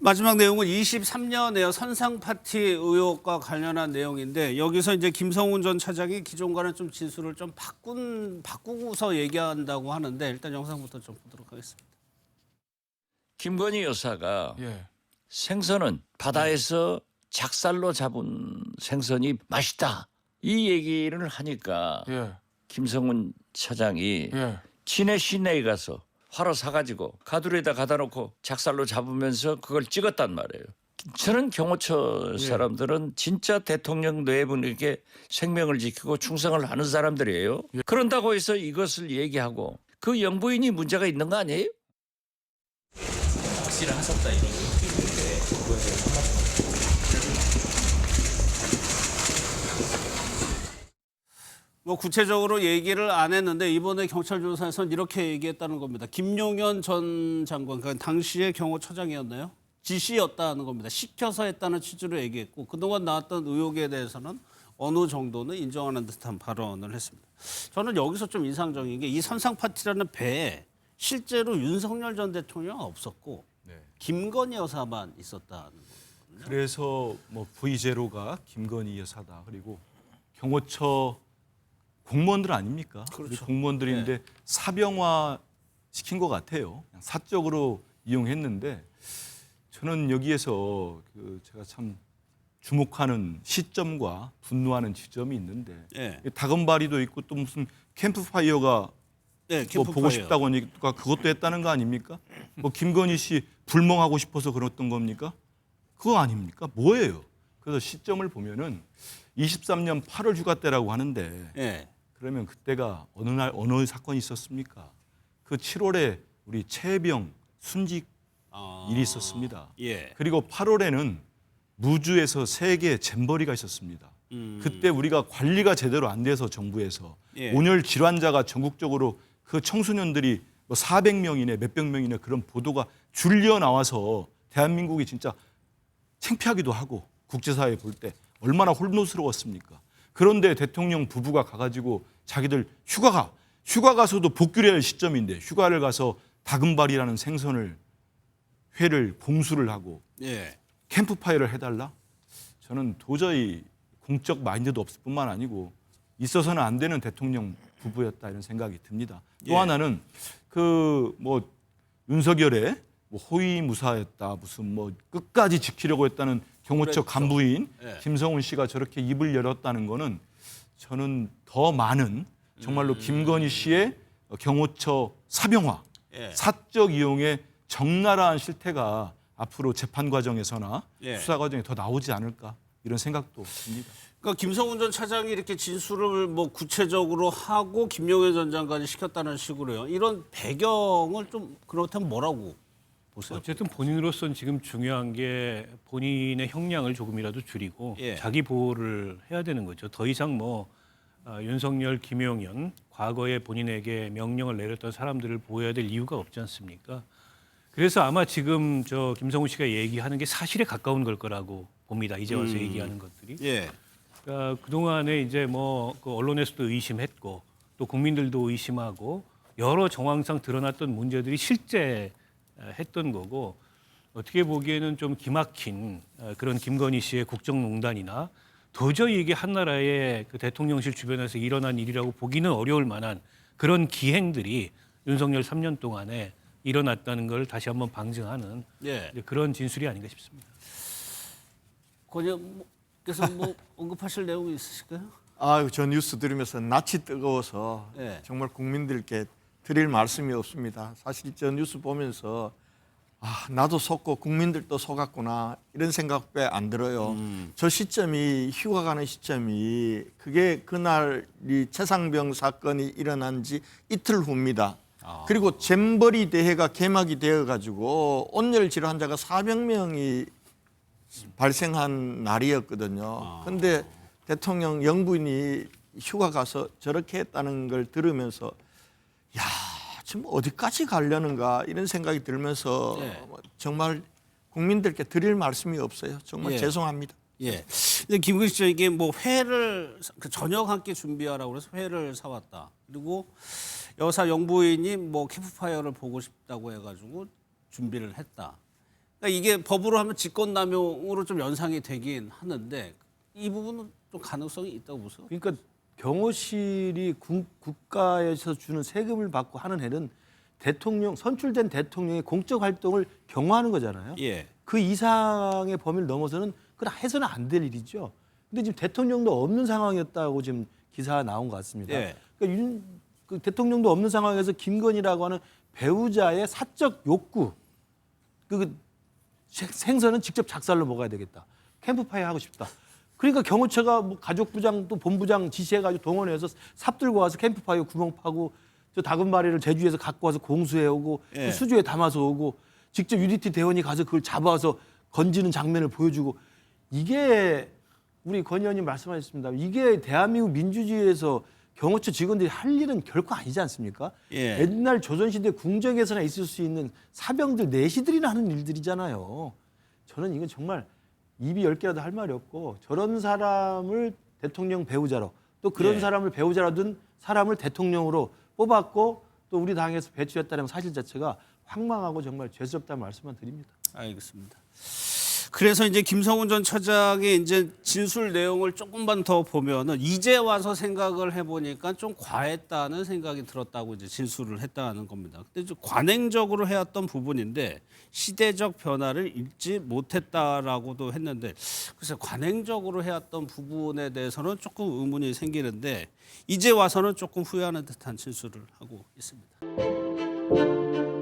마지막 내용은 23년에요. 선상 파티 의혹과 관련한 내용인데 여기서 이제 김성훈 전 차장이 기존과는 좀 진술을 좀 바꾸고서 얘기한다고 하는데 일단 영상부터 좀 보도록 하겠습니다. 김건희 여사가 예. 생선은 바다에서 작살로 잡은 생선이 맛있다. 이 얘기를 하니까 예. 김성훈 차장이 예. 진해 시내에 가서 화로 사가지고 가두리에다 갖다 놓고 작살로 잡으면서 그걸 찍었단 말이에요. 저는 경호처 사람들은 진짜 대통령 내분에게 생명을 지키고 충성을 하는 사람들이에요. 그런다고 해서 이것을 얘기하고 그 영부인이 문제가 있는 거 아니에요? 확실을 하셨다 이런 것도 있는데 그거에 대해서 한 말씀. 뭐 구체적으로 얘기를 안 했는데 이번에 경찰 조사에서는 이렇게 얘기했다는 겁니다. 김용현 전 장관, 그러니까 당시의 경호처장이었나요? 지시였다는 겁니다. 시켜서 했다는 취지로 얘기했고 그동안 나왔던 의혹에 대해서는 어느 정도는 인정하는 듯한 발언을 했습니다. 저는 여기서 좀 인상적인 게 이 선상 파티라는 배에 실제로 윤석열 전 대통령은 없었고 김건희 여사만 있었다는 거거든요. 그래서 뭐 V0가 김건희 여사다. 그리고 경호처 공무원들 아닙니까? 그렇죠. 우리 공무원들인데 사병화 시킨 것 같아요. 그냥 사적으로 이용했는데 저는 여기에서 제가 참 주목하는 시점과 분노하는 지점이 있는데 예. 다금바리도 있고 또 무슨 캠프파이어가 네, 뭐 보고 싶다고 하니까 그것도 했다는 거 아닙니까? 뭐 김건희 씨 불멍하고 싶어서 그랬던 겁니까? 그거 아닙니까? 뭐예요? 그래서 시점을 보면은 23년 8월 휴가 때라고 하는데 예. 그러면 그때가 어느 날 어느 사건이 있었습니까? 그 7월에 우리 최혜병 순직 일이 있었습니다. 예. 그리고 8월에는 무주에서 세계 잼버리가 있었습니다. 그때 우리가 관리가 제대로 안 돼서 정부에서 예. 온열 질환자가 전국적으로 그 청소년들이 뭐 400명이네 몇백 명이네 그런 보도가 줄려 나와서 대한민국이 진짜 창피하기도 하고 국제사회 볼 때 얼마나 홀노스러웠습니까? 그런데 대통령 부부가 가가지고 자기들 휴가 가서도 복귀를 할 시점인데 휴가를 가서 다금바리라는 생선을 회를 공수를 하고 예. 캠프파이어를 해달라? 저는 도저히 공적 마인드도 없을 뿐만 아니고 있어서는 안 되는 대통령 부부였다 이런 생각이 듭니다. 또 예. 하나는 그 뭐 윤석열의 뭐 호위무사였다 무슨 뭐 끝까지 지키려고 했다는 경호처 그랬죠. 간부인 예. 김성훈 씨가 저렇게 입을 열었다는 거는 저는 더 많은 정말로 김건희 씨의 경호처 사병화, 예. 사적 이용의 적나라한 실태가 앞으로 재판 과정에서나 예. 수사 과정에 더 나오지 않을까 이런 생각도 듭니다. 그러니까 김성훈 전 차장이 이렇게 진술을 뭐 구체적으로 하고 김용현 전 장관이 시켰다는 식으로요. 이런 배경을 좀 그렇다면 뭐라고 보세요? 어쨌든 본인으로서는 지금 중요한 게 본인의 형량을 조금이라도 줄이고 예. 자기 보호를 해야 되는 거죠. 더 이상 뭐 윤석열, 김용현 과거에 본인에게 명령을 내렸던 사람들을 보호해야 될 이유가 없지 않습니까? 그래서 아마 지금 저 김성훈 씨가 얘기하는 게 사실에 가까운 걸 거라고 봅니다. 이제 와서 얘기하는 것들이. 예. 그러니까 그동안에 이제 뭐 그 언론에서도 의심했고 또 국민들도 의심하고 여러 정황상 드러났던 문제들이 실제 했던 거고 어떻게 보기에는 좀 기막힌 그런 김건희 씨의 국정농단이나 도저히 이게 한 나라의 그 대통령실 주변에서 일어난 일이라고 보기는 어려울 만한 그런 기행들이 윤석열 3년 동안에 일어났다는 걸 다시 한번 방증하는 예. 그런 진술이 아닌가 싶습니다. 권영께서 뭐 언급하실 내용이 있으실까요? 저 뉴스 들으면서 낯이 뜨거워서 네. 정말 국민들께 드릴 말씀이 없습니다. 사실 저 뉴스 보면서 나도 속고 국민들도 속았구나 이런 생각밖에 안 들어요. 저 시점이 휴가 가는 시점이 그게 그날이 최상병 사건이 일어난 지 이틀 후입니다. 그리고 잼버리 대회가 개막이 되어가지고 온열 질환자가 400명이 발생한 날이었거든요. 그런데 대통령 영부인이 휴가 가서 저렇게 했다는 걸 들으면서 야, 지금 어디까지 가려는가 이런 생각이 들면서 정말 국민들께 드릴 말씀이 없어요. 정말 예. 죄송합니다. 예. 근데 김근희 씨 이게 뭐 회를 저녁 함께 준비하라고 그래서 회를 사왔다. 그리고 여사 영부인이 뭐 캠프파이어를 보고 싶다고 해가지고 준비를 했다. 그러니까 이게 법으로 하면 직권남용으로 좀 연상이 되긴 하는데 이 부분은 좀 가능성이 있다고 보세요. 그러니까 경호실이 국가에서 주는 세금을 받고 하는 일은 대통령 선출된 대통령의 공적 활동을 경호하는 거잖아요. 예. 그 이상의 범위를 넘어서는 그건 해서는 안 될 일이죠. 근데 지금 대통령도 없는 상황이었다고 지금 기사가 나온 것 같습니다. 예. 그러니까 그 대통령도 없는 상황에서 김건희라고 하는 배우자의 사적 욕구, 그 생선은 직접 작살로 먹어야 되겠다. 캠프파이어 하고 싶다. 그러니까 경호처가 뭐 가족부장 또 본부장 지시해가지고 동원해서 삽 들고 와서 캠프파이어 구멍 파고 저 다금바리를 제주에서 갖고 와서 공수해 오고 예. 또 수조에 담아서 오고 직접 UDT 대원이 가서 그걸 잡아서 건지는 장면을 보여주고 이게 우리 권 의원님 말씀하셨습니다. 이게 대한민국 민주주의에서 경호처 직원들이 할 일은 결코 아니지 않습니까? 예. 옛날 조선시대 궁정에서나 있을 수 있는 사병들 내시들이나 하는 일들이잖아요. 저는 이건 정말 입이 10개라도 할 말이 없고 저런 사람을 대통령 배우자로 또 그런 예. 사람을 배우자로 둔 사람을 대통령으로 뽑았고 또 우리 당에서 배치했다는 사실 자체가 황망하고 정말 죄스럽다는 말씀만 드립니다. 알겠습니다. 그래서 이제 김성훈 전 처장의 이제 진술 내용을 조금만 더 보면은 이제 와서 생각을 해보니까 좀 과했다는 생각이 들었다고 이제 진술을 했다는 겁니다. 근데 좀 관행적으로 해왔던 부분인데 시대적 변화를 읽지 못했다라고도 했는데 글쎄 관행적으로 해왔던 부분에 대해서는 조금 의문이 생기는데 이제 와서는 조금 후회하는 듯한 진술을 하고 있습니다.